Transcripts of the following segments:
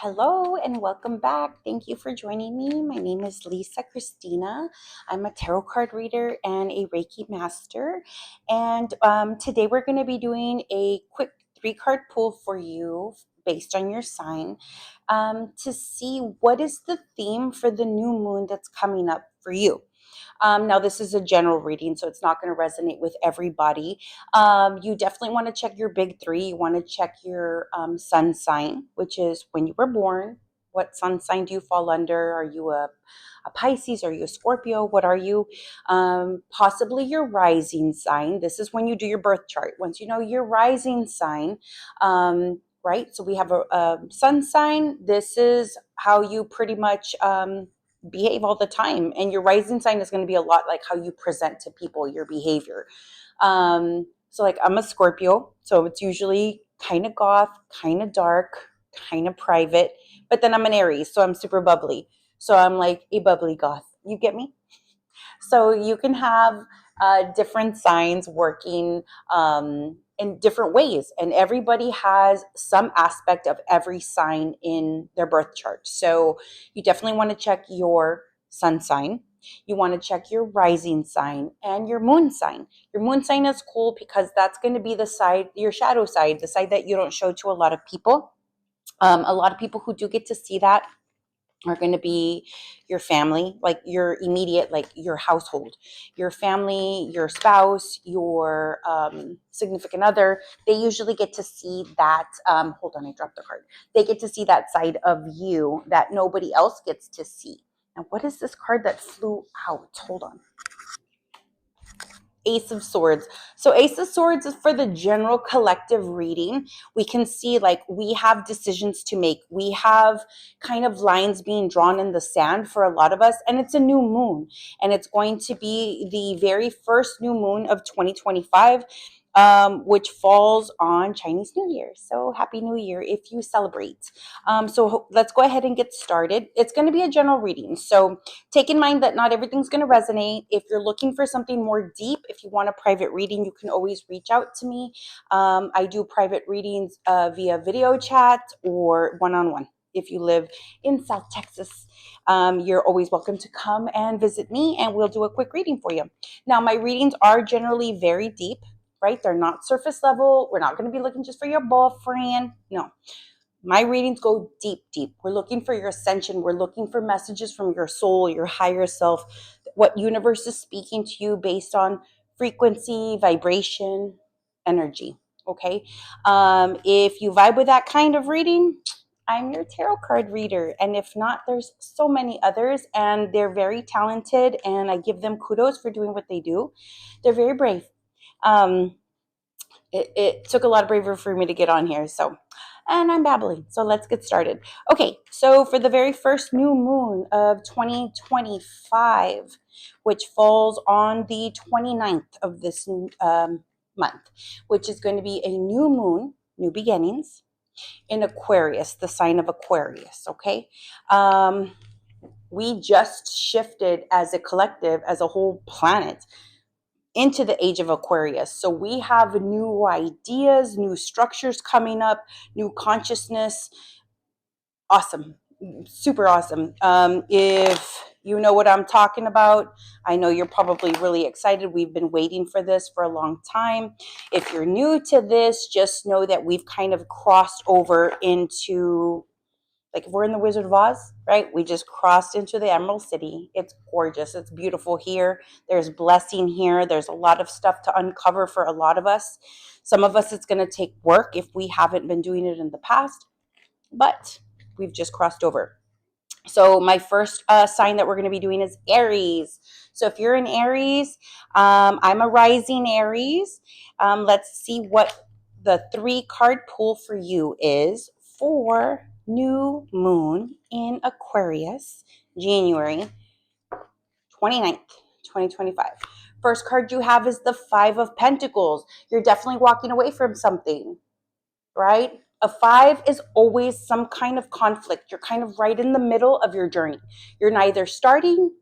Hello and welcome back. Thank you for joining me. My name is Lisa Christina. I'm a tarot card reader and a Reiki master. And today we're going to be doing a quick 3-card pull for you based on your sign to see what is the theme for the new moon that's coming up for you. Now, this is a general reading, so it's not going to resonate with everybody. You definitely want to check your big three. You want to check your sun sign, which is when you were born. What sun sign do you fall under? Are you a Pisces? Are you a Scorpio? What are you? Possibly your rising sign. This is when you do your birth chart. Once you know your rising sign, right? So we have a sun sign. This is how you pretty much behave all the time, and your rising sign is going to be a lot like how you present to people, your behavior. So like I'm a Scorpio, so it's usually kind of goth, kind of dark, kind of private, but then I'm an Aries, so I'm super bubbly, so I'm like a bubbly goth, you get me? So you can have different signs working in different ways, and everybody has some aspect of every sign in their birth chart. So you definitely want to check your sun sign. You want to check your rising sign and your moon sign. Your moon sign is cool because that's going to be the side, your shadow side, the side that you don't show to a lot of people. A lot of people who do get to see that are going to be your family, like your immediate, like your household, your family, your spouse, your significant other. They usually get to see that. Hold on, I dropped the card. They get to see that side of you that nobody else gets to see. Now, what is this card that flew out? Hold on. Ace of Swords. So Ace of Swords is for the general collective reading. We can see like we have decisions to make. We have kind of lines being drawn in the sand for a lot of us, and it's a new moon, and it's going to be the very first new moon of 2025. Which falls on Chinese New Year. So Happy New Year if you celebrate. So let's go ahead and get started. It's going to be a general reading. So take in mind that not everything's going to resonate. If you're looking for something more deep, if you want a private reading, you can always reach out to me. I do private readings via video chat or one-on-one. If you live in South Texas, you're always welcome to come and visit me, and we'll do a quick reading for you. Now, my readings are generally very deep, right? They're not surface level. We're not going to be looking just for your boyfriend. No. My readings go deep, deep. We're looking for your ascension. We're looking for messages from your soul, your higher self, what universe is speaking to you based on frequency, vibration, energy. Okay. If you vibe with that kind of reading, I'm your tarot card reader. And if not, there's so many others, and they're very talented, and I give them kudos for doing what they do. They're very brave. It took a lot of bravery for me to get on here. And I'm babbling. So let's get started. Okay, so for the very first new moon of 2025, which falls on the 29th of this month, which is going to be a new moon, new beginnings, in Aquarius, the sign of Aquarius, okay? We just shifted as a collective, as a whole planet, into the age of Aquarius. So we have new ideas, new structures coming up, new consciousness. Awesome. Super awesome. If you know what I'm talking about, I know you're probably really excited. We've been waiting for this for a long time. If you're new to this, just know that we've kind of crossed over into, like, if we're in the Wizard of Oz, right? We just crossed into the Emerald City. It's gorgeous. It's beautiful here. There's blessing here. There's a lot of stuff to uncover for a lot of us. Some of us, it's going to take work if we haven't been doing it in the past, but we've just crossed over. So my first sign that we're going to be doing is Aries. So if you're an Aries, I'm a rising Aries. Let's see what the 3-card pull for you is for new moon in Aquarius, January 29th, 2025. First card you have is the 5 of Pentacles. You're definitely walking away from something, right? A 5 is always some kind of conflict. You're kind of right in the middle of your journey. You're neither starting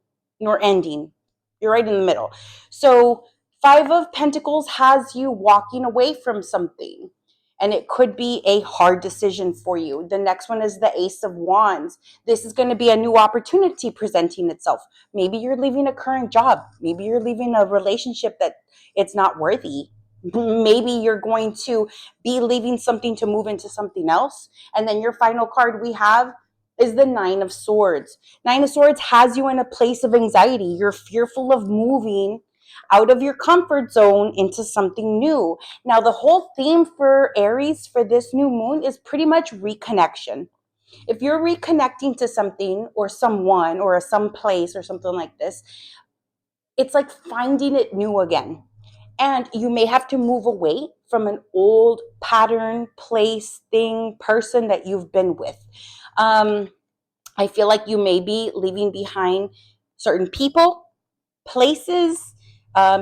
nor ending. You're right in the middle. So 5 of Pentacles has you walking away from something. and it could be a hard decision for you. The next one is the Ace of Wands. This is going to be a new opportunity presenting itself. Maybe you're leaving a current job. Maybe you're leaving a relationship that it's not worthy. Maybe you're going to be leaving something to move into something else. And then your final card we have is the Nine of Swords. Nine of Swords has you in a place of anxiety. You're fearful of moving out of your comfort zone into something new. Now, the whole theme for Aries for this new moon is pretty much reconnection. If you're reconnecting to something or someone or some place or something like this, it's like finding it new again. And you may have to move away from an old pattern, place, thing, person that you've been with. I feel like you may be leaving behind certain people, places,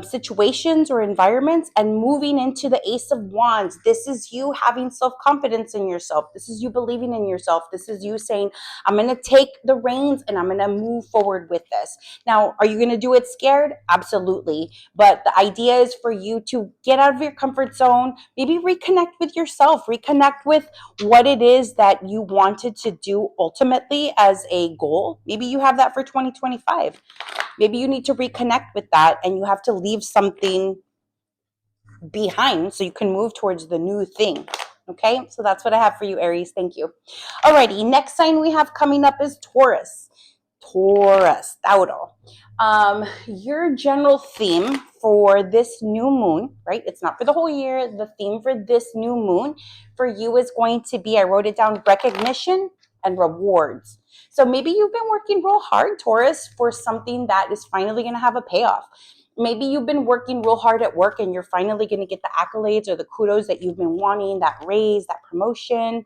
situations, or environments, and moving into the Ace of Wands. This is you having self-confidence in yourself. This is you believing in yourself. This is you saying, I'm going to take the reins and I'm going to move forward with this. Now, are you going to do it scared? Absolutely. But the idea is for you to get out of your comfort zone, maybe reconnect with yourself, reconnect with what it is that you wanted to do ultimately as a goal. Maybe you have that for 2025. Maybe you need to reconnect with that and you have to leave something behind so you can move towards the new thing. Okay, so that's what I have for you, Aries. Thank you. Alrighty, next sign we have coming up is Taurus. Tauro. Your general theme for this new moon, right? It's not for the whole year. The theme for this new moon for you is going to be, I wrote it down, recognition and rewards. So maybe you've been working real hard, Taurus, for something that is finally going to have a payoff. Maybe you've been working real hard at work and you're finally going to get the accolades or the kudos that you've been wanting, that raise, that promotion,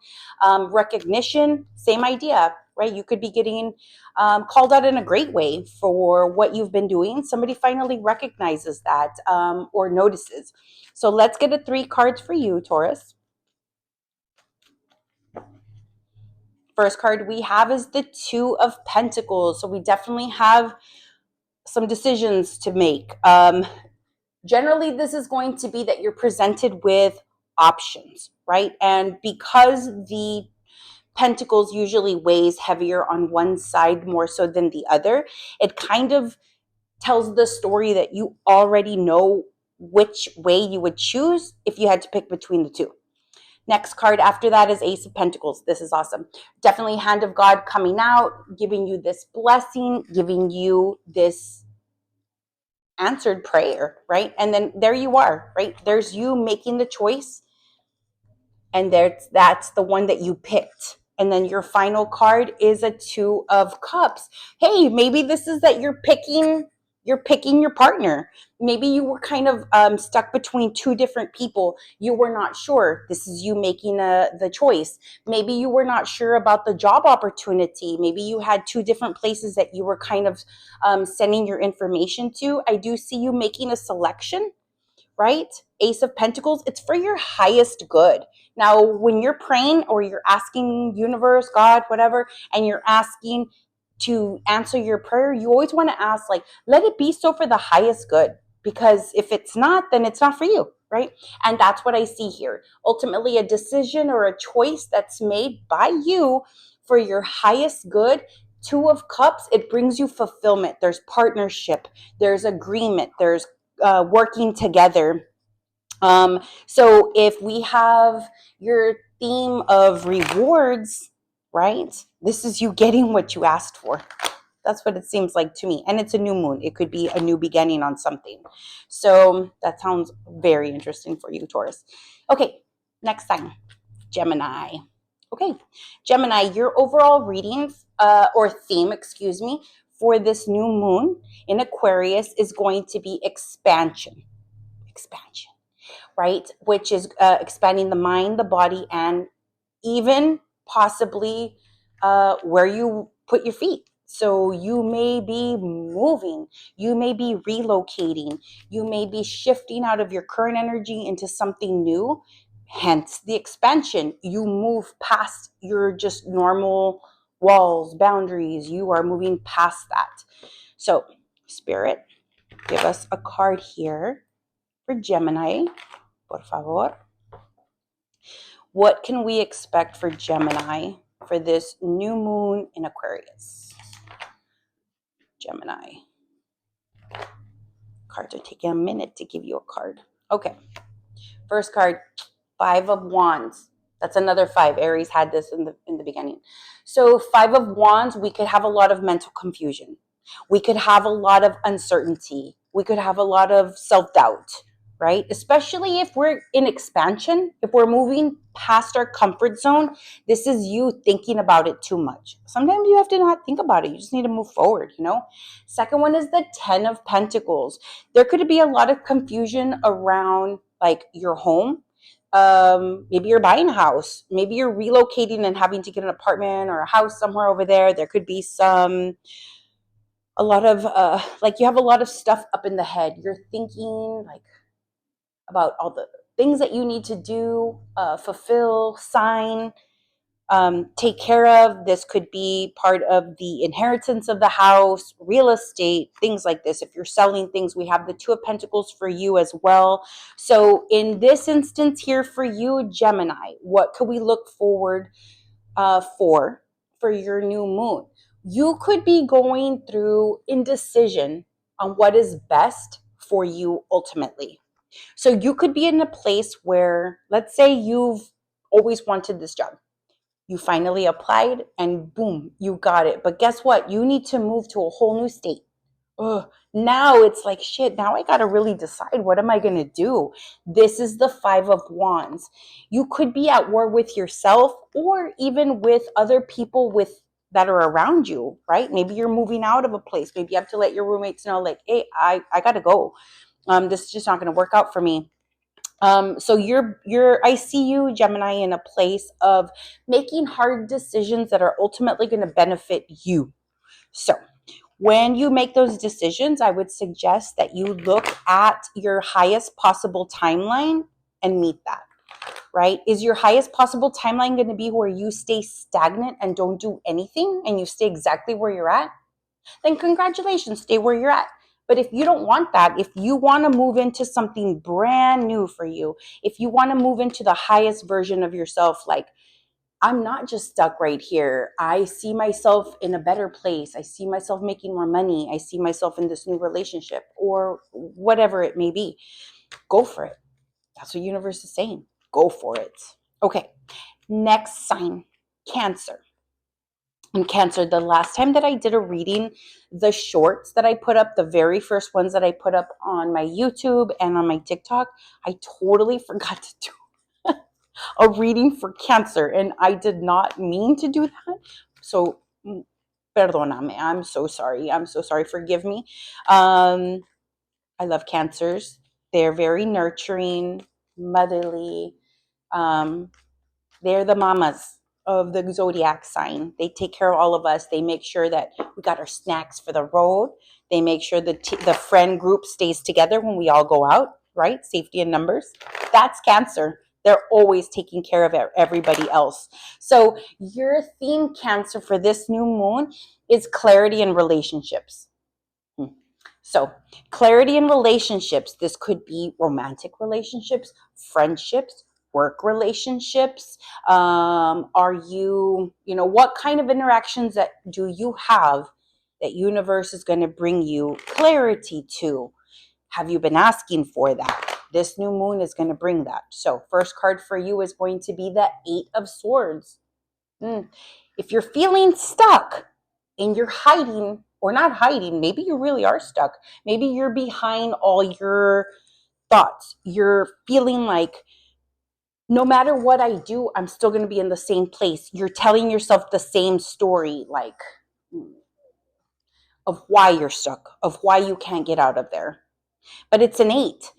recognition, same idea, right? You could be getting called out in a great way for what you've been doing. Somebody finally recognizes that or notices. So let's get a 3 cards for you, Taurus. First card we have is the Two of Pentacles. So we definitely have some decisions to make. Generally, this is going to be that you're presented with options, right? And because the Pentacles usually weighs heavier on one side more so than the other, it kind of tells the story that you already know which way you would choose if you had to pick between the two. Next card after that is Ace of Pentacles. This is awesome. Definitely Hand of God coming out, giving you this blessing, giving you this answered prayer, right? And then there you are, right? There's you making the choice, and that's the one that you picked. And then your final card is a Two of Cups. Hey, maybe this is that you're picking your partner. Maybe you were kind of stuck between two different people. You were not sure. This is you making the choice. Maybe you were not sure about the job opportunity. Maybe you had two different places that you were kind of sending your information to. I do see you making a selection, right? Ace of Pentacles, it's for your highest good. Now, when you're praying or you're asking universe, God, whatever, and you're asking to answer your prayer, you always want to ask, like, let it be so for the highest good. Because if it's not, then it's not for you, right? And that's what I see here. Ultimately, a decision or a choice that's made by you for your highest good. Two of Cups, it brings you fulfillment. There's partnership, there's agreement, there's working together. So if we have your theme of rewards, right? This is you getting what you asked for. That's what it seems like to me. And it's a new moon. It could be a new beginning on something. So that sounds very interesting for you, Taurus. Okay, next sign, Gemini. Okay, Gemini, your overall readings or theme, excuse me, for this new moon in Aquarius is going to be expansion, right? Which is expanding the mind, the body, and even possibly where you put your feet. So you may be moving, you may be relocating, you may be shifting out of your current energy into something new. Hence the expansion. You move past your just normal walls, boundaries. You are moving past that. So, Spirit, give us a card here for Gemini, por favor. What can we expect for Gemini for this new moon in Aquarius? Gemini. Cards are taking a minute to give you a card. Okay. First card, Five of Wands. That's another five. Aries had this in the beginning. So Five of Wands, we could have a lot of mental confusion. We could have a lot of uncertainty. We could have a lot of self-doubt, right? Especially if we're in expansion, if we're moving past our comfort zone, this is you thinking about it too much. Sometimes you have to not think about it. You just need to move forward, you know? Second one is the Ten of Pentacles. There could be a lot of confusion around like your home. Maybe you're buying a house. Maybe you're relocating and having to get an apartment or a house somewhere over there. There could be a lot of like you have a lot of stuff up in the head. You're thinking like about all the things that you need to do, fulfill, sign, take care of. This could be part of the inheritance of the house, real estate, things like this. If you're selling things, we have the Two of Pentacles for you as well. So in this instance here for you, Gemini, what could we look forward for your new moon? You could be going through indecision on what is best for you ultimately. So you could be in a place where, let's say you've always wanted this job. You finally applied and boom, you got it. But guess what? You need to move to a whole new state. Ugh. Now it's like, shit, now I got to really decide, what am I going to do? This is the Five of Wands. You could be at war with yourself or even with other people that are around you, right? Maybe you're moving out of a place. Maybe you have to let your roommates know, like, hey, I got to go. This is just not going to work out for me. So I see you, Gemini, in a place of making hard decisions that are ultimately going to benefit you. So when you make those decisions, I would suggest that you look at your highest possible timeline and meet that, right? Is your highest possible timeline going to be where you stay stagnant and don't do anything and you stay exactly where you're at? Then congratulations, stay where you're at. But if you don't want that, if you want to move into something brand new for you, if you want to move into the highest version of yourself, like, I'm not just stuck right here. I see myself in a better place. I see myself making more money. I see myself in this new relationship or whatever it may be. Go for it. That's what the universe is saying. Go for it. Okay. Next sign, Cancer. In Cancer, the last time that I did a reading, the shorts that I put up, the very first ones that I put up on my YouTube and on my TikTok, I totally forgot to do a reading for Cancer, and I did not mean to do that. So, perdóname. I'm so sorry. I'm so sorry. Forgive me. I love Cancers. They're very nurturing, motherly. Um, they're the mamas of the zodiac sign. They take care of all of us. They make sure that we got our snacks for the road. They make sure that the friend group stays together when we all go out, right? Safety in numbers. That's Cancer. They're always taking care of everybody else. So your theme, Cancer, for this new moon is clarity in relationships. So clarity in relationships. This could be romantic relationships, friendships, work relationships. Are you, what kind of interactions that do you have that universe is going to bring you clarity to? Have you been asking for that? This new moon is going to bring that. So first card for you is going to be the Eight of Swords. If you're feeling stuck and you're hiding, or not hiding, maybe you really are stuck. Maybe you're behind all your thoughts. You're feeling like no matter what I do, I'm still going to be in the same place. You're telling yourself the same story, like of why you're stuck, of why you can't get out of there. But it's an 8.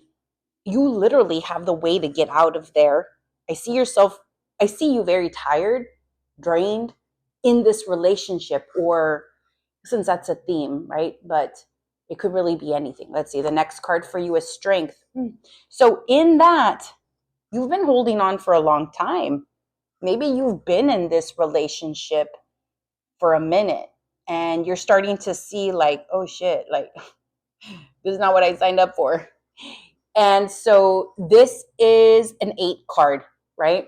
You literally have the way to get out of there. I see you very tired, drained in this relationship, or since that's a theme, right? But it could really be anything. Let's see. The next card for you is Strength. So in that, you've been holding on for a long time. Maybe you've been in this relationship for a minute and you're starting to see like, oh shit, like this is not what I signed up for. And so this is an 8 card, right?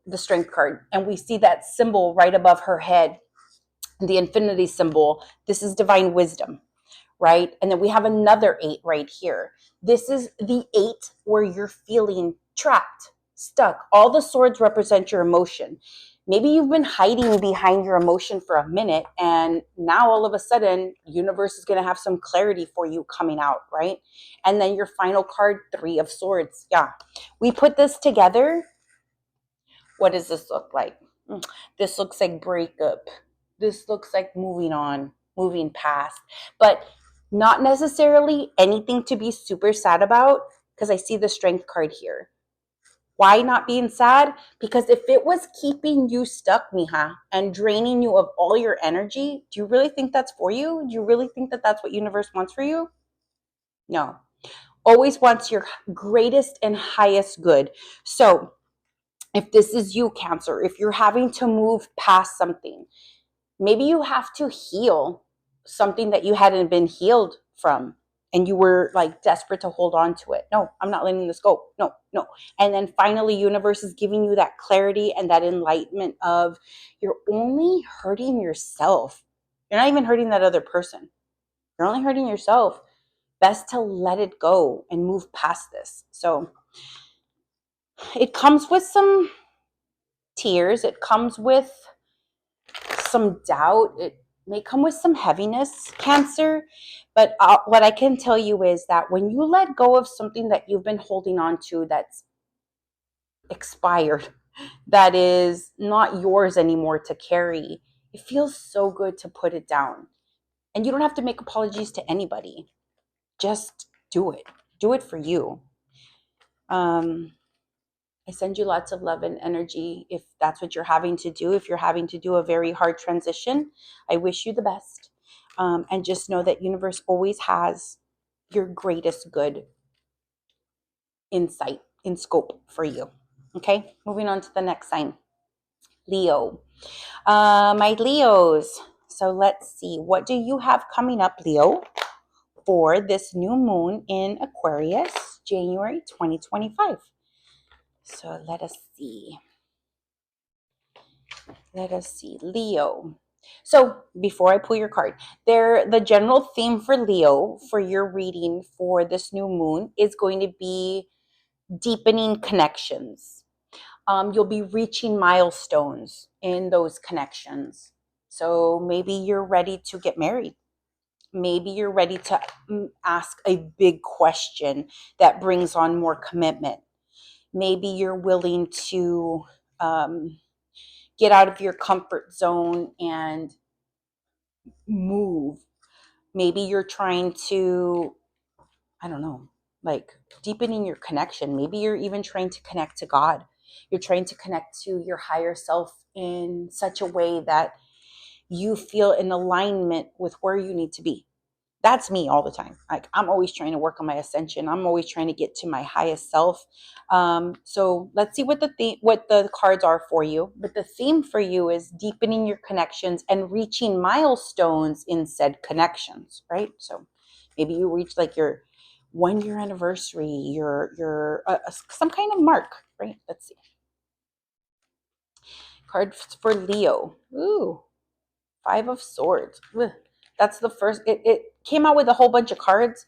The Strength card. And we see that symbol right above her head, the infinity symbol. This is divine wisdom, right? And then we have another 8 right here. This is the 8 where you're feeling trapped, stuck. All the swords represent your emotion. Maybe you've been hiding behind your emotion for a minute, and now all of a sudden, universe is going to have some clarity for you coming out, right? And then your final card, 3 of Swords. Yeah. We put this together. What does this look like? This looks like breakup. This looks like moving on, moving past, but not necessarily anything to be super sad about, because I see the Strength card here. Why not being sad? Because if it was keeping you stuck, mija, and draining you of all your energy, do you really think that's for you? Do you really think that that's what universe wants for you? No. Always wants your greatest and highest good. So if this is you, Cancer, if you're having to move past something, maybe you have to heal something that you hadn't been healed from, and you were like desperate to hold on to it. No, I'm not letting this go. No, no. And then finally, universe is giving you that clarity and that enlightenment of you're only hurting yourself. You're not even hurting that other person. You're only hurting yourself. Best to let it go and move past this. So it comes with some tears. It comes with some doubt. It may come with some heaviness, Cancer. But what I can tell you is that when you let go of something that you've been holding on to that's expired, that is not yours anymore to carry, it feels so good to put it down. And you don't have to make apologies to anybody. Just do it. Do it for you. I send you lots of love and energy if that's what you're having to do. If you're having to do a very hard transition, I wish you the best. And just know that universe always has your greatest good insight in scope for you. Okay, moving on to the next sign, Leo. My Leos. So let's see. What do you have coming up, Leo, for this new moon in Aquarius, January 2025? So let us see. Let us see. Leo. So before I pull your card, the general theme for Leo for your reading for this new moon is going to be deepening connections. You'll be reaching milestones in those connections. So maybe you're ready to get married. Maybe you're ready to ask a big question that brings on more commitment. Maybe you're willing to get out of your comfort zone and move. Maybe you're trying to, I don't know, like deepening your connection. Maybe you're even trying to connect to God. You're trying to connect to your higher self in such a way that you feel in alignment with where you need to be. That's me all the time. Like I'm always trying to work on my ascension. I'm always trying to get to my highest self. So let's see what the cards are for you. But the theme for you is deepening your connections and reaching milestones in said connections, right? So maybe you reach like your 1-year anniversary, your some kind of mark, right? Let's see. Cards for Leo. Ooh, 5 of Swords. Ugh. That's the first. It came out with a whole bunch of cards.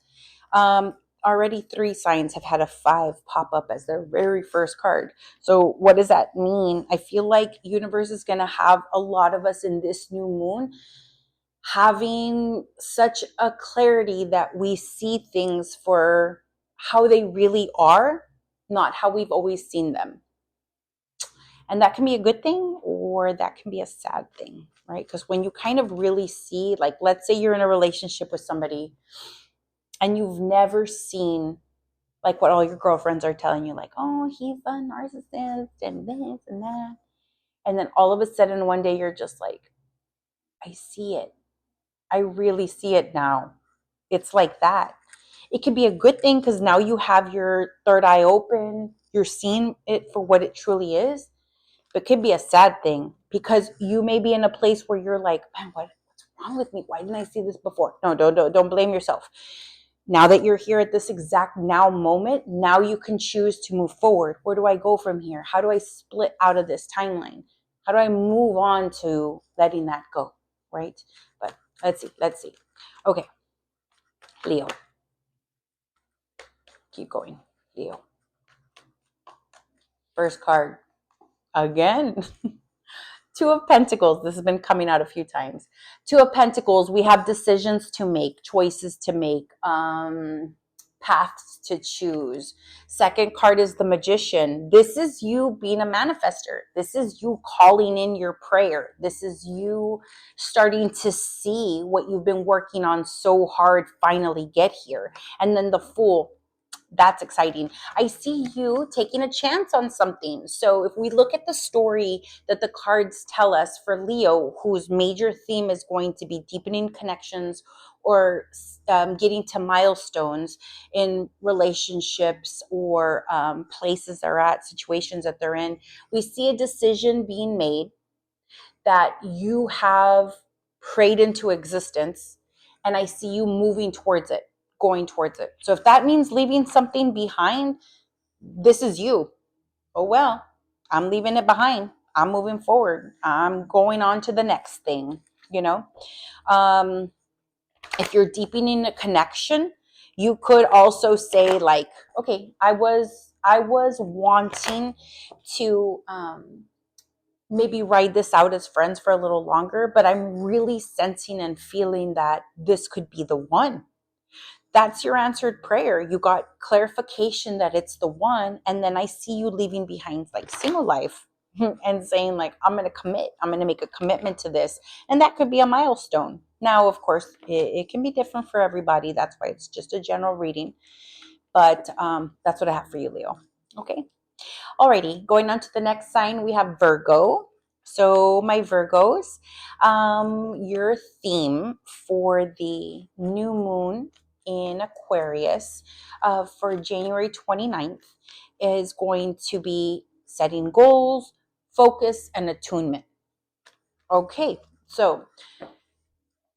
Already 3 signs have had a 5 pop up as their very first card. So what does that mean? I feel like universe is going to have a lot of us in this new moon having such a clarity that we see things for how they really are, not how we've always seen them. And that can be a good thing or that can be a sad thing, right? Because when you kind of really see, like, let's say you're in a relationship with somebody and you've never seen like what all your girlfriends are telling you, like, oh, he's a narcissist and this and that. And then all of a sudden one day you're just like, I see it. I really see it now. It's like that. It could be a good thing because now you have your third eye open. You're seeing it for what it truly is. But it could be a sad thing because you may be in a place where you're like, man, what's wrong with me? Why didn't I see this before? No, don't blame yourself. Now that you're here at this exact now moment, now you can choose to move forward. Where do I go from here? How do I split out of this timeline? How do I move on to letting that go, right? But let's see. Okay, Leo. Keep going, Leo. First card, again. Two of Pentacles. This has been coming out a few times. Two of Pentacles. We have decisions to make, choices to make, paths to choose. Second card is the Magician. This is you being a manifester. This is you calling in your prayer. This is you starting to see what you've been working on so hard finally get here. And then the Fool. That's exciting. I see you taking a chance on something. So if we look at the story that the cards tell us for Leo, whose major theme is going to be deepening connections or getting to milestones in relationships or places they're at, situations that they're in, we see a decision being made that you have prayed into existence, and I see you moving towards it, going towards it. So if that means leaving something behind, this is you. Oh, well, I'm leaving it behind. I'm moving forward. I'm going on to the next thing, you know? If you're deepening a connection, you could also say like, okay, I was wanting to, maybe ride this out as friends for a little longer, but I'm really sensing and feeling that this could be the one. That's your answered prayer. You got clarification that it's the one. And then I see you leaving behind like single life and saying like, I'm going to commit. I'm going to make a commitment to this. And that could be a milestone. Now, of course, it can be different for everybody. That's why it's just a general reading. But that's what I have for you, Leo. Okay. Alrighty, going on to the next sign, we have Virgo. So my Virgos, your theme for the new moon in Aquarius for January 29th is going to be setting goals, focus, and attunement. Okay, so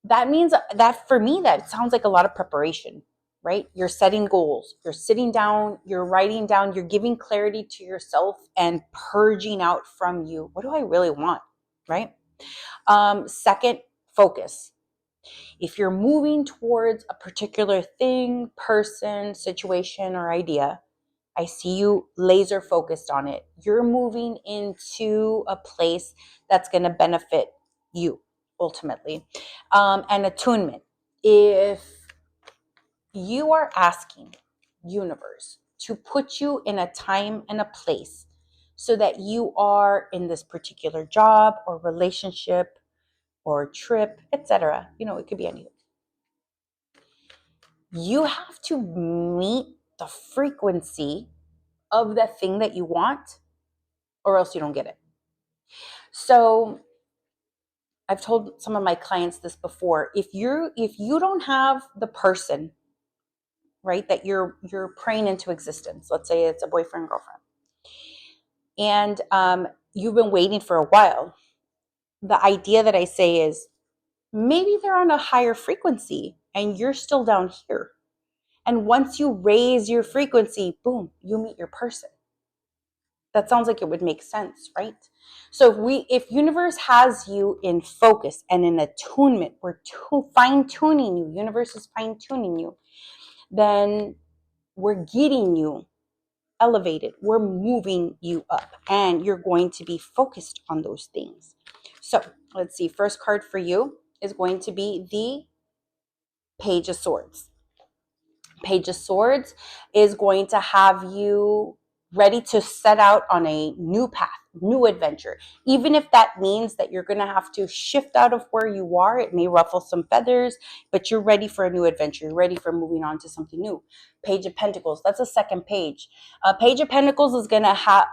that means that for me, that sounds like a lot of preparation, right? You're setting goals, you're sitting down, you're writing down, you're giving clarity to yourself and purging out from you. What do I really want, right? Second, focus. If you're moving towards a particular thing, person, situation, or idea, I see you laser focused on it. You're moving into a place that's going to benefit you ultimately. And attunement. If you are asking universe to put you in a time and a place so that you are in this particular job or relationship or trip, etc., it could be anything. You have to meet the frequency of the thing that you want, or else you don't get it. So I've told some of my clients this before. If you don't have the person, right, that you're praying into existence, let's say it's a boyfriend, girlfriend, and you've been waiting for a while, the idea that I say is maybe they're on a higher frequency and you're still down here. And once you raise your frequency, boom, you meet your person. That sounds like it would make sense, right? So if universe has you in focus and in attunement, we're fine-tuning you, universe is fine-tuning you, then we're getting you elevated. We're moving you up and you're going to be focused on those things. So let's see. First card for you is going to be the Page of Swords. Page of Swords is going to have you ready to set out on a new path, new adventure. Even if that means that you're going to have to shift out of where you are, it may ruffle some feathers, but you're ready for a new adventure. You're ready for moving on to something new. Page of Pentacles, that's a second page. Page of Pentacles is going to have,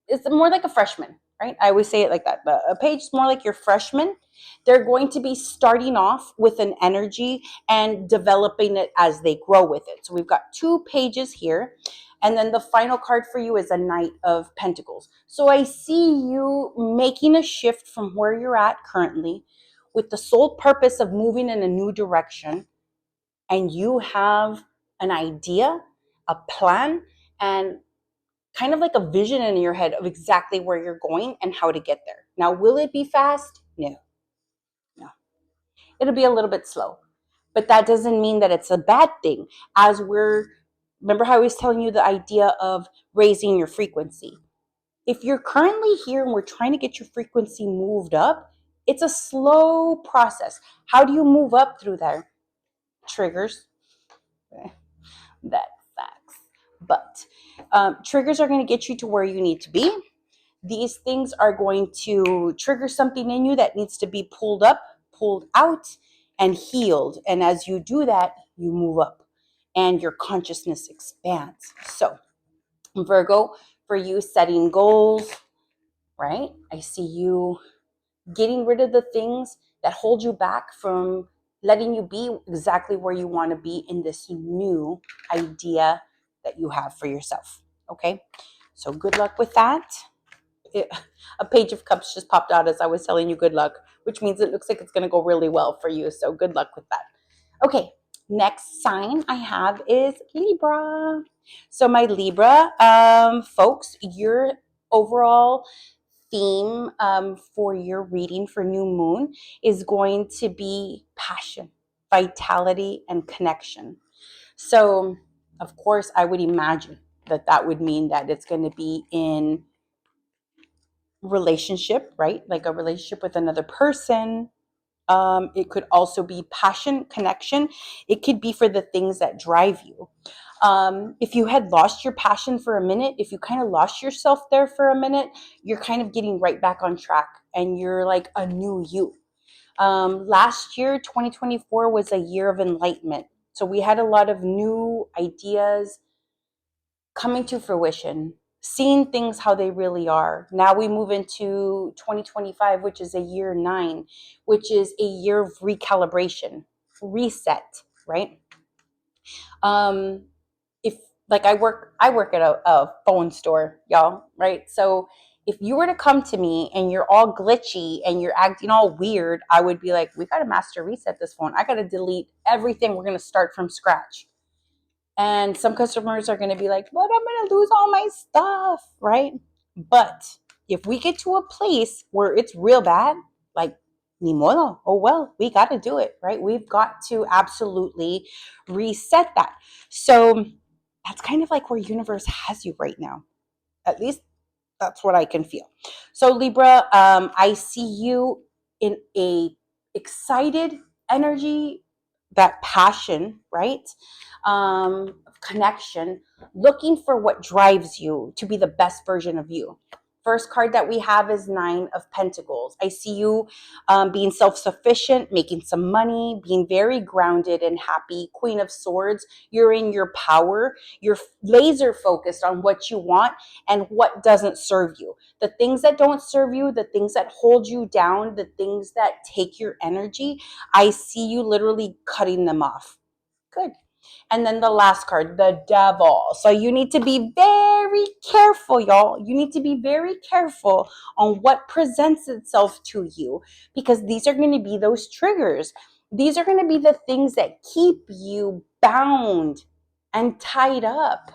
it's more like a freshman, right? I always say it like that. A page is more like your freshman. They're going to be starting off with an energy and developing it as they grow with it. So we've got 2 pages here. And then the final card for you is a Knight of Pentacles. So I see you making a shift from where you're at currently with the sole purpose of moving in a new direction. and you have an idea, a plan, and kind of like a vision in your head of exactly where you're going and how to get there. Now, will it be fast? No, no. It'll be a little bit slow, but that doesn't mean that it's a bad thing. Remember how I was telling you the idea of raising your frequency. If you're currently here and we're trying to get your frequency moved up, it's a slow process. How do you move up through there? Triggers. That facts. But triggers are going to get you to where you need to be. These things are going to trigger something in you that needs to be pulled up, pulled out, and healed. And as you do that, you move up and your consciousness expands. So, Virgo, for you setting goals, right? I see you getting rid of the things that hold you back from letting you be exactly where you want to be in this new idea that you have for yourself. Okay, so good luck with that. A page of cups just popped out as I was telling you good luck, which means it looks like it's going to go really well for you. So good luck with that. Okay, next sign I have is Libra. So my Libra folks, your overall theme for your reading for new moon is going to be passion, vitality, and connection. So of course I would imagine that would mean that it's going to be in relationship, right? Like a relationship with another person. It could also be passion, connection. It could be for the things that drive you. If you had lost your passion for a minute, if you kind of lost yourself there for a minute, you're kind of getting right back on track and you're like a new you. Last year, 2024, was a year of enlightenment. So we had a lot of new ideas coming to fruition, seeing things how they really are. Now we move into 2025, which is a year 9, which is a year of recalibration, reset, right? If like I work at a phone store, y'all, right? So if you were to come to me and you're all glitchy and you're acting all weird, I would be like, we got to master reset this phone. I got to delete everything. We're going to start from scratch. And some customers are going to be like, but I'm going to lose all my stuff, right? But if we get to a place where it's real bad, like, ni modo, oh well, we got to do it, right? We've got to absolutely reset that. So that's kind of like where universe has you right now. At least that's what I can feel. So Libra, I see you in a excited energy, that passion, right? Connection, looking for what drives you to be the best version of you. First card that we have is 9 of Pentacles. I see you being self-sufficient, making some money, being very grounded and happy. Queen of Swords, you're in your power. You're laser focused on what you want and what doesn't serve you. The things that don't serve you, the things that hold you down, the things that take your energy, I see you literally cutting them off. Good. And then the last card, the Devil. So you need to be very careful, y'all. You need to be very careful on what presents itself to you, because these are going to be those triggers. These are going to be the things that keep you bound and tied up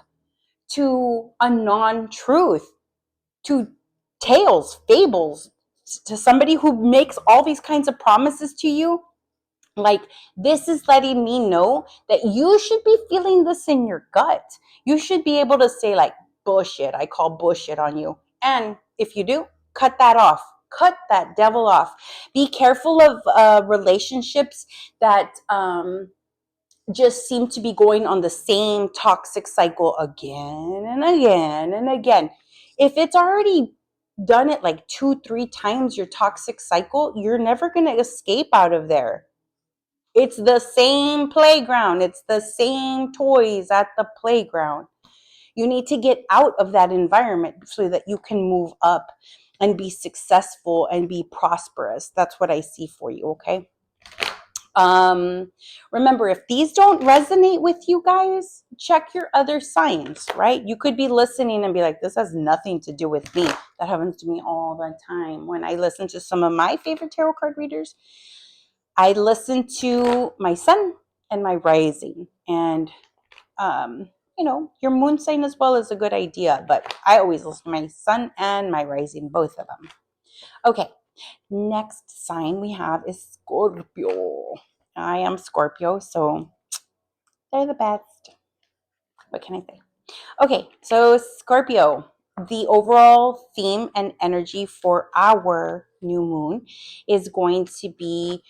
to a non-truth, to tales, fables, to somebody who makes all these kinds of promises to you. Like, this is letting me know that you should be feeling this in your gut. You should be able to say, like, bullshit. I call bullshit on you. And if you do, cut that off. Cut that devil off. Be careful of relationships that just seem to be going on the same toxic cycle again and again and again. If it's already done it like 2-3 times, your toxic cycle, you're never going to escape out of there. It's the same playground. It's the same toys at the playground. You need to get out of that environment so that you can move up and be successful and be prosperous. That's what I see for you, okay? Remember, if these don't resonate with you guys, check your other signs, right? You could be listening and be like, this has nothing to do with me. That happens to me all the time. When I listen to some of my favorite tarot card readers, I listen to my son, and my rising. And your moon sign as well is a good idea, but I always listen to my sun and my rising, both of them. Okay, next sign we have is Scorpio. I am Scorpio, so they're the best. What can I say? Okay, so Scorpio, the overall theme and energy for our new moon is going to be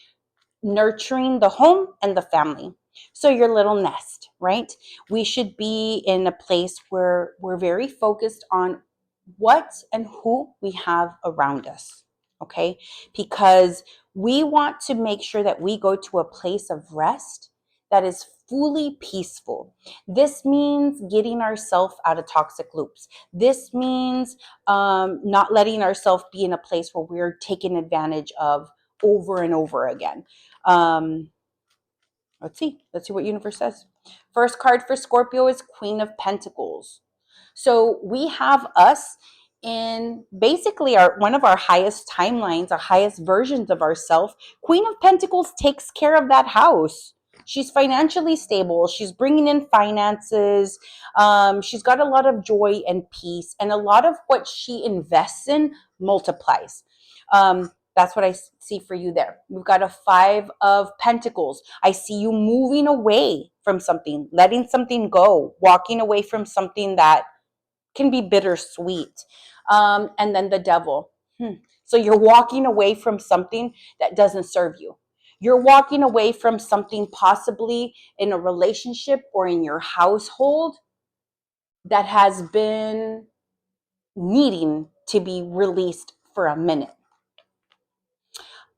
nurturing the home and the family. So your little nest, right? We should be in a place where we're very focused on what and who we have around us, okay? Because we want to make sure that we go to a place of rest that is fully peaceful. This means getting ourselves out of toxic loops. This means not letting ourselves be in a place where we're taken advantage of over and over again. Let's see what universe says. First card for Scorpio is Queen of Pentacles. So we have us in basically one of our highest timelines, our highest versions of ourselves. Queen of Pentacles takes care of that house. She's financially stable. She's bringing in finances. She's got a lot of joy and peace, and a lot of what she invests in multiplies. That's what I see for you there. We've got a 5 of Pentacles. I see you moving away from something, letting something go, walking away from something that can be bittersweet. And then the Devil. So you're walking away from something that doesn't serve you. You're walking away from something possibly in a relationship or in your household that has been needing to be released for a minute.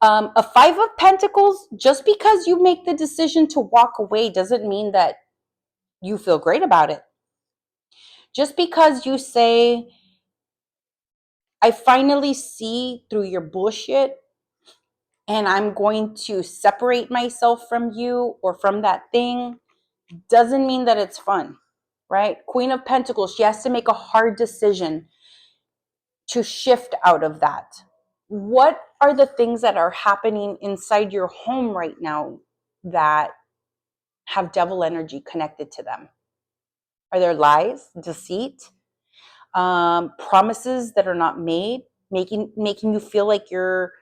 A 5 of Pentacles, just because you make the decision to walk away doesn't mean that you feel great about it. Just because you say, I finally see through your bullshit and I'm going to separate myself from you or from that thing, doesn't mean that it's fun, right? Queen of Pentacles, she has to make a hard decision to shift out of that. What are the things that are happening inside your home right now that have devil energy connected to them? Are there lies, deceit, promises that are not made, making you feel like you're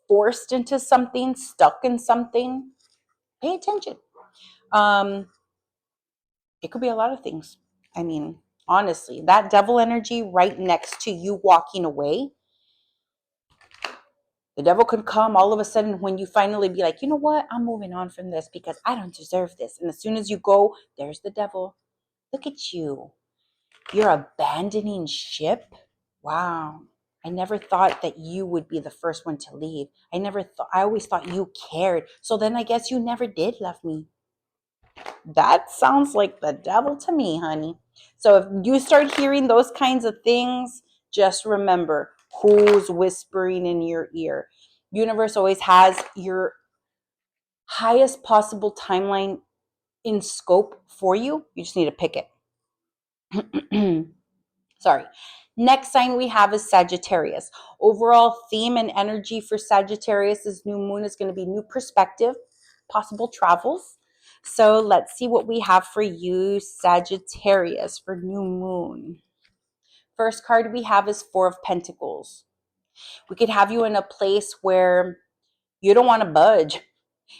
forced into something, stuck in something? Pay attention. It could be a lot of things. I mean, honestly, that devil energy right next to you walking away, the devil could come all of a sudden when you finally be like, you know what, I'm moving on from this because I don't deserve this. And as soon as you go, there's the devil. Look at you. You're abandoning ship. Wow. I never thought that you would be the first one to leave. I always thought you cared. So then I guess you never did love me. That sounds like the devil to me, honey. So if you start hearing those kinds of things, just remember who's whispering in your ear. Universe always has your highest possible timeline in scope for you. You just need to pick it. Sorry. Next sign we have is Sagittarius. Overall theme and energy for Sagittarius this new moon is going to be new perspective, possible travels. So let's see what we have for you, Sagittarius, for new moon. First card we have is 4 of Pentacles. We could have you in a place where you don't want to budge.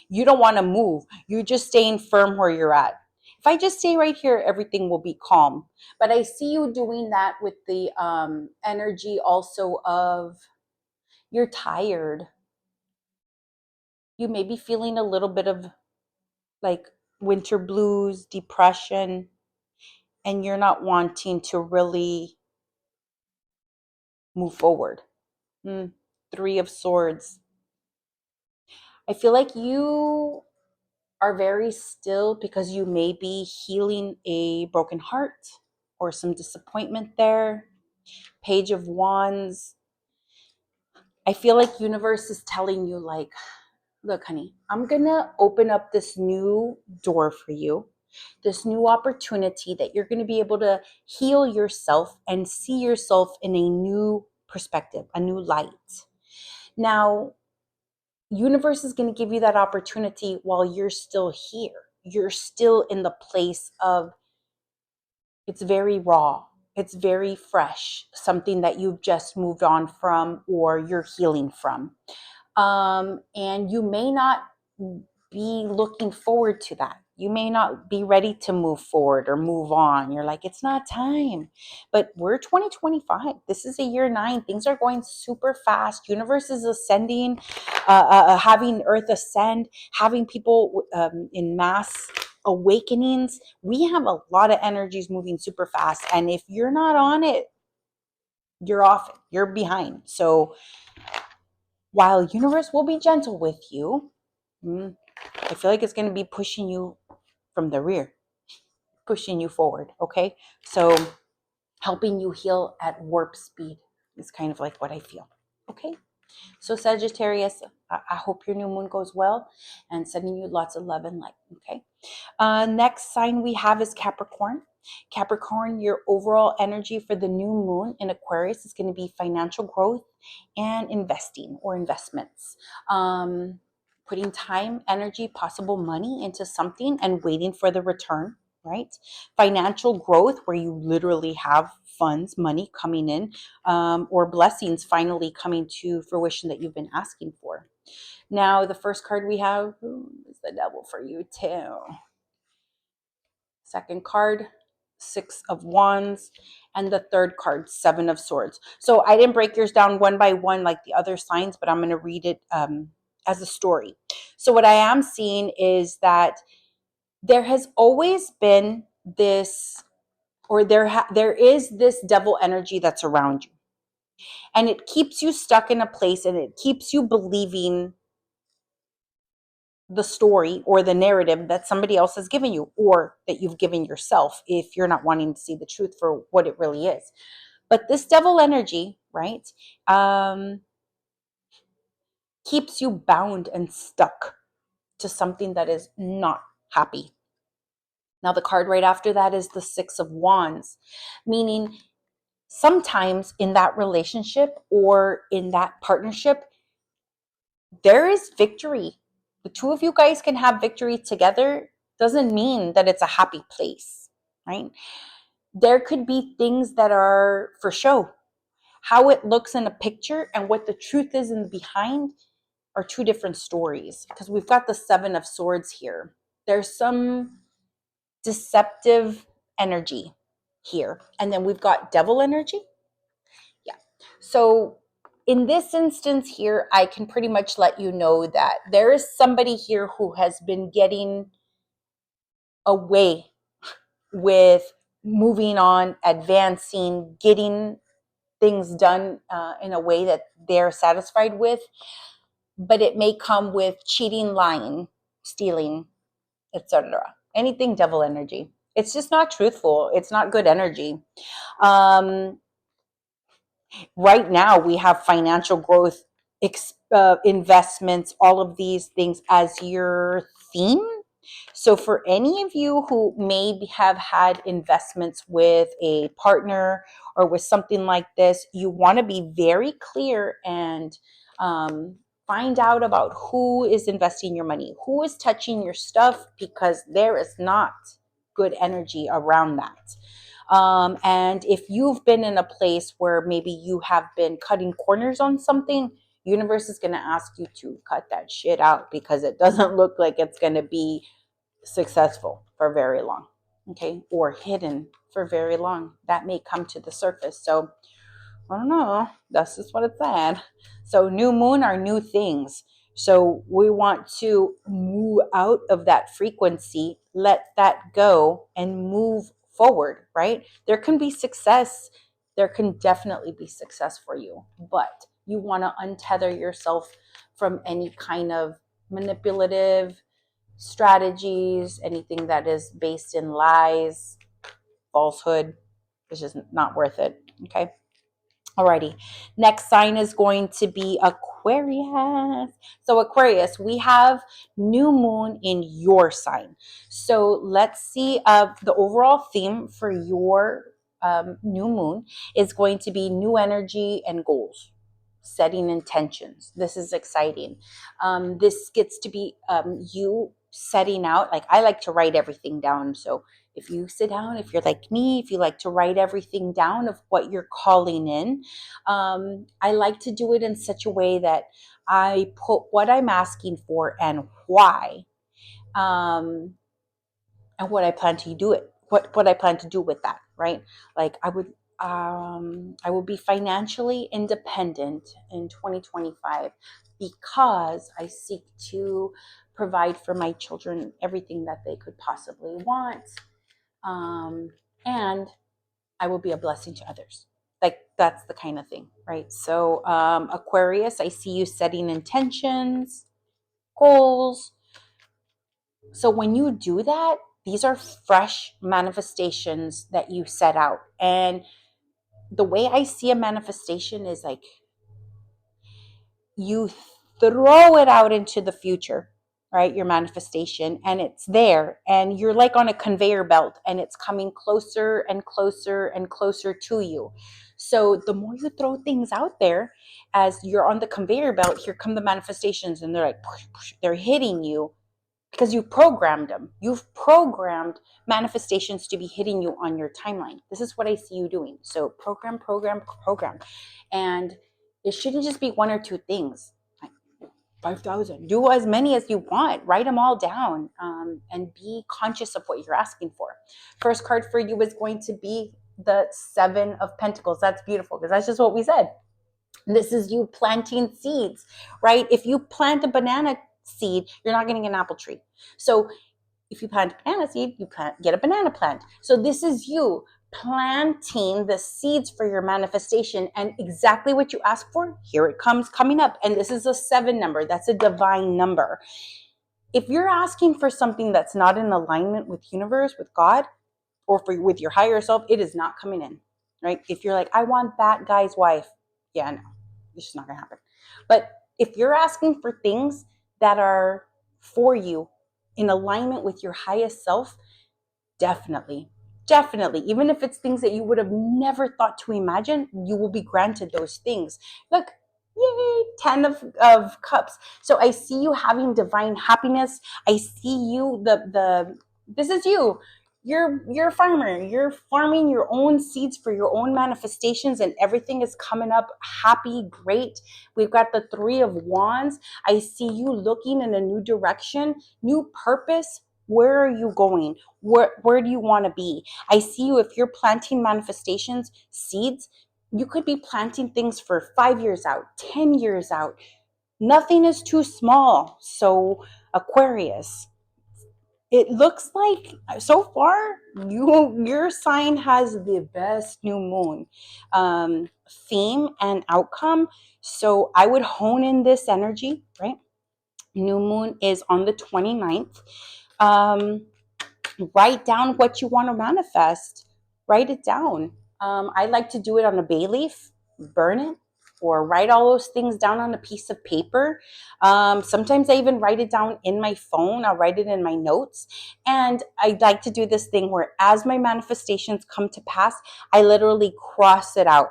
You don't want to move. You're just staying firm where you're at. If I just stay right here, everything will be calm. But I see you doing that with the energy also of you're tired. You may be feeling a little bit of like winter blues, depression, and you're not wanting to really move forward. 3 of Swords. I feel like you are very still because you may be healing a broken heart or some disappointment there. Page of Wands. I feel like universe is telling you like, look, honey, I'm going to open up this new door for you, this new opportunity that you're going to be able to heal yourself and see yourself in a new perspective, a new light. Now, universe is going to give you that opportunity while you're still here. you're still in the place of, it's very raw, it's very fresh, something that you've just moved on from or you're healing from. And you may not be looking forward to that. You may not be ready to move forward or move on. You're like, it's not time. But we're 2025. This is a year 9. Things are going super fast. Universe is ascending, having Earth ascend, having people in mass awakenings. We have a lot of energies moving super fast. And if you're not on it, you're off it. You're behind. So while universe will be gentle with you, I feel like it's going to be pushing you from the rear, pushing you forward. Okay. So helping you heal at warp speed is kind of like what I feel. Okay. So Sagittarius, I hope your new moon goes well, and sending you lots of love and light. Okay. Next sign we have is Capricorn. Capricorn, your overall energy for the new moon in Aquarius is going to be financial growth and investing or investments. Putting time, energy, possible money into something and waiting for the return, right? Financial growth, where you literally have funds, money coming in, or blessings finally coming to fruition that you've been asking for. Now, the first card we have is the devil for you too. Second card, 6 of Wands, and the third card, 7 of Swords. So I didn't break yours down one by one like the other signs, but I'm going to read it as a story. So what I am seeing is that there has always been this, or there is this devil energy that's around you. And it keeps you stuck in a place, and it keeps you believing the story or the narrative that somebody else has given you, or that you've given yourself if you're not wanting to see the truth for what it really is. But this devil energy, right, keeps you bound and stuck to something that is not happy. Now, the card right after that is the 6 of Wands, meaning sometimes in that relationship or in that partnership, there is victory. The two of you guys can have victory together. Doesn't mean that it's a happy place, right? There could be things that are for show. How it looks in a picture and what the truth is in the behind are two different stories, because we've got the 7 of Swords here. There's some deceptive energy here. And then we've got devil energy. Yeah. So in this instance here, I can pretty much let you know that there is somebody here who has been getting away with moving on, advancing, getting things done in a way that they're satisfied with. But it may come with cheating, lying, stealing, etc. Anything devil energy. It's just not truthful. It's not good energy. Right now, we have financial growth, investments, all of these things as your theme. So for any of you who maybe have had investments with a partner or with something like this, you want to be very clear and find out about who is investing your money, who is touching your stuff, because there is not good energy around that. And if you've been in a place where maybe you have been cutting corners on something, universe is going to ask you to cut that shit out, because it doesn't look like it's going to be successful for very long, okay, or hidden for very long. That may come to the surface. So I don't know, that's just what it said. So new moon are new things, so we want to move out of that frequency, let that go, and move forward, right? There can be success, there can definitely be success for you, but you want to untether yourself from any kind of manipulative strategies, anything that is based in lies, falsehood. It's just not worth it. Okay. Alrighty. Next sign is going to be Aquarius. So Aquarius, we have new moon in your sign. So let's see, the overall theme for your new moon is going to be new energy and goals, setting intentions. This is exciting. This gets to be you setting out, like I like to write everything down. So if you sit down, if you're like me, if you like to write everything down of what you're calling in, I like to do it in such a way that I put what I'm asking for and why, and what I plan to do it, what I plan to do with that, right? Like I will be financially independent in 2025 because I seek to provide for my children everything that they could possibly want, and I will be a blessing to others. Like that's the kind of thing, right? So Aquarius, I see you setting intentions, goals. So when you do that, these are fresh manifestations that you set out. And the way I see a manifestation is like you throw it out into the future, right? Your manifestation, and it's there, and you're like on a conveyor belt, and it's coming closer and closer and closer to you. So the more you throw things out there as you're on the conveyor belt, here come the manifestations, and they're like, push, push, they're hitting you because you've programmed them. You've programmed manifestations to be hitting you on your timeline. This is what I see you doing. So program, program, program. And it shouldn't just be one or two things. Like 5,000. Do as many as you want. Write them all down, and be conscious of what you're asking for. First card for you is going to be the Seven of Pentacles. That's beautiful because that's just what we said. This is you planting seeds, right? If you plant a banana seed, you're not getting an apple tree. So if you plant a banana seed, you get a banana plant. So this is you planting the seeds for your manifestation, and exactly what you ask for, here it comes coming up. And this is a 7 number. That's a divine number. If you're asking for something that's not in alignment with universe, with God, or with your higher self, it is not coming in, right? If you're like, I want that guy's wife, yeah, no, it's just not gonna happen. But if you're asking for things that are for you in alignment with your highest self, definitely, even if it's things that you would have never thought to imagine, you will be granted those things. Look, yay, 10 of cups. So I see you having divine happiness. I see you, this is you. You're a farmer. You're farming your own seeds for your own manifestations, and everything is coming up happy, great. We've got the 3 of Wands. I see you looking in a new direction, new purpose. Where are you going? Where do you want to be? I see you, if you're planting manifestations, seeds, you could be planting things for 5 years out, 10 years out. Nothing is too small. So Aquarius, it looks like so far your sign has the best new moon theme and outcome. So I would hone in this energy, right? New moon is on the 29th. Write down what you want to manifest. Write it down. I like to do it on a bay leaf, burn it, or write all those things down on a piece of paper. Sometimes I even write it down in my phone. I'll write it in my notes. And I like to do this thing where as my manifestations come to pass, I literally cross it out.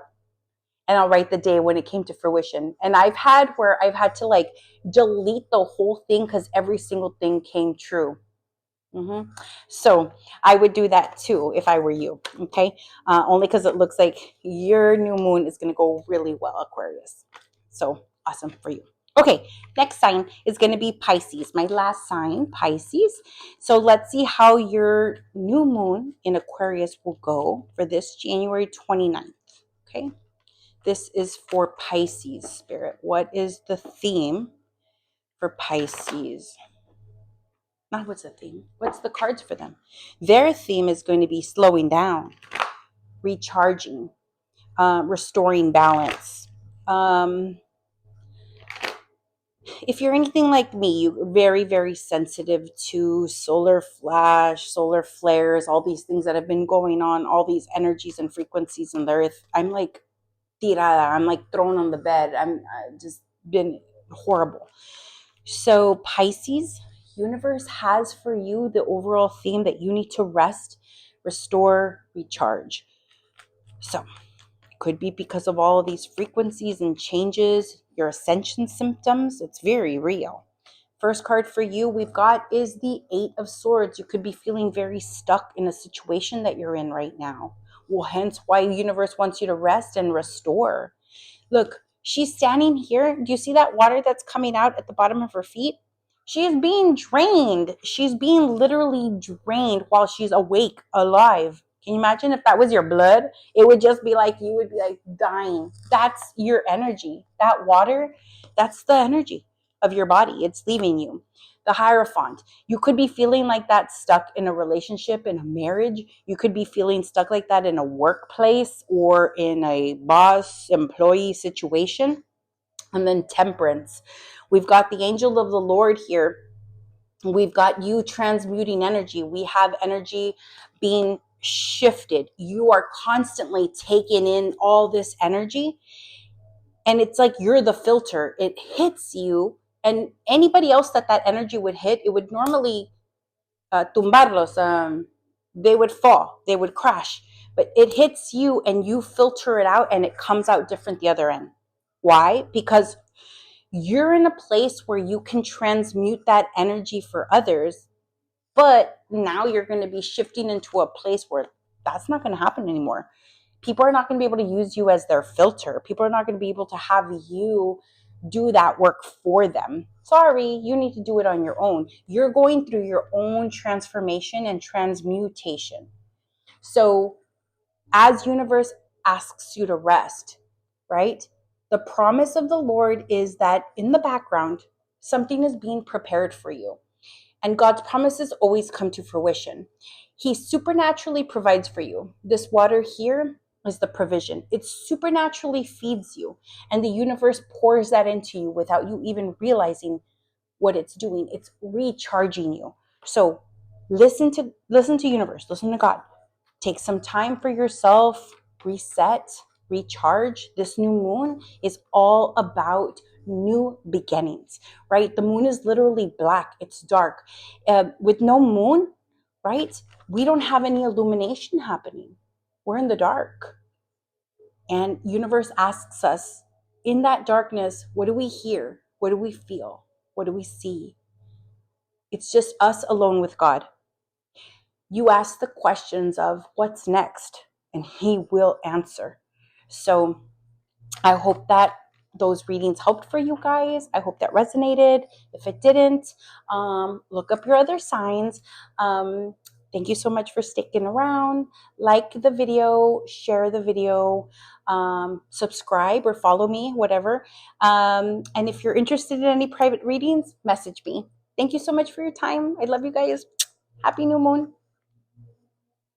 And I'll write the day when it came to fruition. And I've had where I've had to like delete the whole thing because every single thing came true. So I would do that too if I were you, okay? Only because it looks like your new moon is going to go really well, Aquarius. So awesome for you. Okay, next sign is going to be Pisces, my last sign, Pisces. So let's see how your new moon in Aquarius will go for this January 29th, okay? This is for Pisces, Spirit. What is the theme for Pisces? Not what's the theme. What's the cards for them? Their theme is going to be slowing down, recharging, restoring balance. If you're anything like me, you're very, very sensitive to solar flash, solar flares, all these things that have been going on, all these energies and frequencies in the earth. I'm like tirada. I'm like thrown on the bed. I'm just been horrible. So Pisces, universe has for you the overall theme that you need to rest, restore, recharge. So it could be because of all of these frequencies and changes, your ascension symptoms. It's very real. First card for you we've got is the Eight of Swords. You could be feeling very stuck in a situation that you're in right now. Well, hence why the universe wants you to rest and restore. Look, she's standing here. Do you see that water that's coming out at the bottom of her feet? She is being drained. She's being literally drained while she's awake, alive. Can you imagine if that was your blood? It would just be like, you would be like dying. That's your energy. That water, that's the energy of your body. It's leaving you. The Hierophant. You could be feeling like that stuck in a relationship, in a marriage. You could be feeling stuck like that in a workplace or in a boss employee situation. And then Temperance. We've got the angel of the Lord here. We've got you transmuting energy. We have energy being shifted. You are constantly taking in all this energy. And it's like you're the filter. It hits you. And anybody else that energy would hit, it would normally tumbarlos. They would fall. They would crash. But it hits you and you filter it out and it comes out different the other end. Why? Because you're in a place where you can transmute that energy for others, but now you're going to be shifting into a place where that's not going to happen anymore. People are not going to be able to use you as their filter. People are not going to be able to have you do that work for them. Sorry, you need to do it on your own. You're going through your own transformation and transmutation. So as universe asks you to rest, right? The promise of the Lord is that in the background, something is being prepared for you. And God's promises always come to fruition. He supernaturally provides for you. This water here is the provision. It supernaturally feeds you. And the universe pours that into you without you even realizing what it's doing. It's recharging you. So listen to universe, listen to God. Take some time for yourself, reset, recharge. This new moon is all about new beginnings, right? The moon is literally black. It's dark. With no moon, right? We don't have any illumination happening. We're in the dark. And universe asks us, in that darkness, what do we hear? What do we feel? What do we see? It's just us alone with God. You ask the questions of what's next, and he will answer. So I hope that those readings helped for you guys. I hope that resonated. If it didn't, look up your other signs. Thank you so much for sticking around. Like the video, share the video, subscribe or follow me, whatever. And if you're interested in any private readings, message me. Thank you so much for your time. I love you guys. Happy new moon.